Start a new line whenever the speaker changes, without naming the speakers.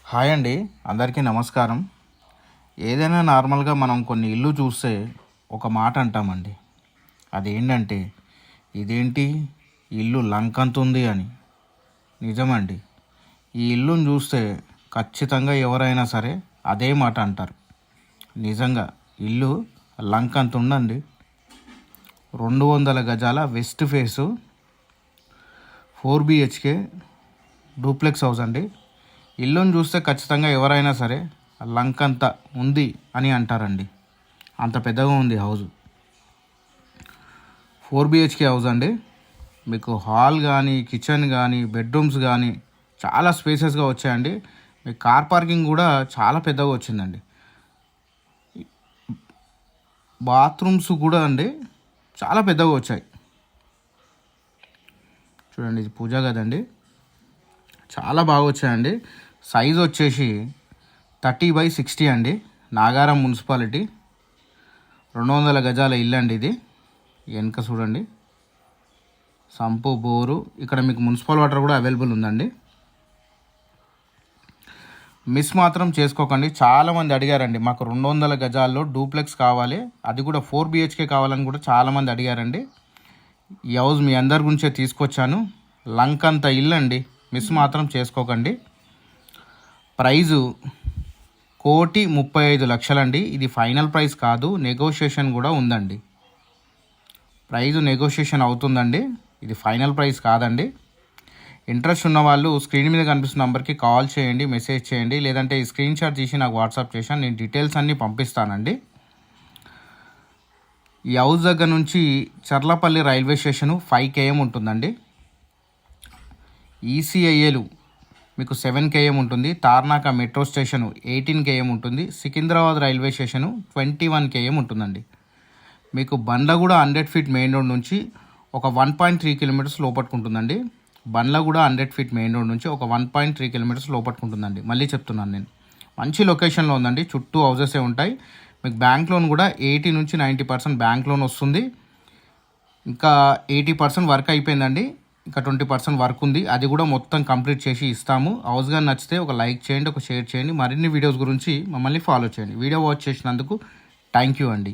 Hi అండి, అందరికీ నమస్కారం. ఏదైనా నార్మల్గా మనం కొన్ని ఇల్లు చూస్తే ఒక మాట అంటామండి. అదేంటంటే, ఇదేంటి ఇల్లు లంకంతుంది అని. నిజమండి. ఈ ఇల్లును చూస్తే ఖచ్చితంగా ఎవరైనా సరే అదే మాట అంటారు. నిజంగా ఇల్లు లంకంత ఉందండి. 200 గజాల west face 4 BHK duplex house అండి. ఇల్లుని చూస్తే ఖచ్చితంగా ఎవరైనా సరే లంకంత ఉంది అని అంటారండి. అంత పెద్దగా ఉంది హౌస్. 4 BHK హౌస్ అండి. మీకు హాల్ కానీ, కిచెన్ కానీ, బెడ్రూమ్స్ కానీ చాలా స్పేసెస్గా వచ్చాయండి. మీకు కార్ పార్కింగ్ కూడా చాలా పెద్దగా వచ్చిందండి. బాత్రూమ్స్ కూడా అండి చాలా పెద్దగా వచ్చాయి. చూడండి, ఇది పూజా గది అండి. చాలా బాగా వచ్చాయండి. సైజ్ వచ్చేసి 30/60 అండి. నాగారం మున్సిపాలిటీ 200 గజాల ఇల్లు అండి ఇది. వెనక చూడండి, సంపు బోరు. ఇక్కడ మీకు మున్సిపల్ వాటర్ కూడా అవైలబుల్ ఉందండి. మిస్ మాత్రం చేసుకోకండి. చాలామంది అడిగారండి, మాకు 200 గజాల్లో డూప్లెక్స్ కావాలి, అది కూడా 4 BHK కావాలని కూడా చాలామంది అడిగారండి. ఈ హౌస్ మీ అందరి గురించే తీసుకొచ్చాను. లంకంత ఇల్లు అండి. మిస్ మాత్రం చేసుకోకండి. ప్రైజు 1,35,00,000 అండి. ఇది ఫైనల్ ప్రైస్ కాదు, నెగోషియేషన్ కూడా ఉందండి. ప్రైజు నెగోషియేషన్ అవుతుందండి. ఇది ఫైనల్ ప్రైస్ కాదండి. ఇంట్రెస్ట్ ఉన్న వాళ్ళు స్క్రీన్ మీద కనిపిస్తున్న నెంబర్కి కాల్ చేయండి, మెసేజ్ చేయండి, లేదంటే ఈ స్క్రీన్ షాట్ తీసి నాకు వాట్సాప్ చేశాను. నేను డీటెయిల్స్ అన్నీ పంపిస్తానండి. ఈ హౌస్ దగ్గర నుంచి చర్లపల్లి రైల్వే స్టేషను 5 km ఉంటుందండి. ECIL మీకు 7 km ఉంటుంది. తార్నాక మెట్రో స్టేషను 18 km ఉంటుంది. సికింద్రాబాద్ రైల్వే స్టేషను 21 km ఉంటుందండి. మీకు బండ్లగూడ 100 feet మెయిన్ రోడ్ నుంచి ఒక 1.3 km లోపట్టుకుంటుందండి. బండ్లగూడ 100 feet మెయిన్ రోడ్ నుంచి ఒక 1.3 km లోపట్టుకుంటుందండి. మళ్ళీ చెప్తున్నాను నేను. మంచి లొకేషన్లో ఉందండి. చుట్టూ హౌసెసే ఉంటాయి. మీకు బ్యాంక్ లోన్ కూడా 80 నుంచి 90% బ్యాంక్ లోన్ వస్తుంది. ఇంకా 80% వర్క్ అయిపోయిందండి. ఇంకా 20% వర్క్ ఉంది. అది కూడా మొత్తం కంప్లీట్ చేసి ఇస్తాము. హౌస్ కానీ నచ్చితే ఒక లైక్ చేయండి, ఒక షేర్ చేయండి. మరిన్ని వీడియోస్ గురించి మమ్మల్ని ఫాలో చేయండి. వీడియో వాచ్ చేసినందుకు థ్యాంక్ యూ అండి.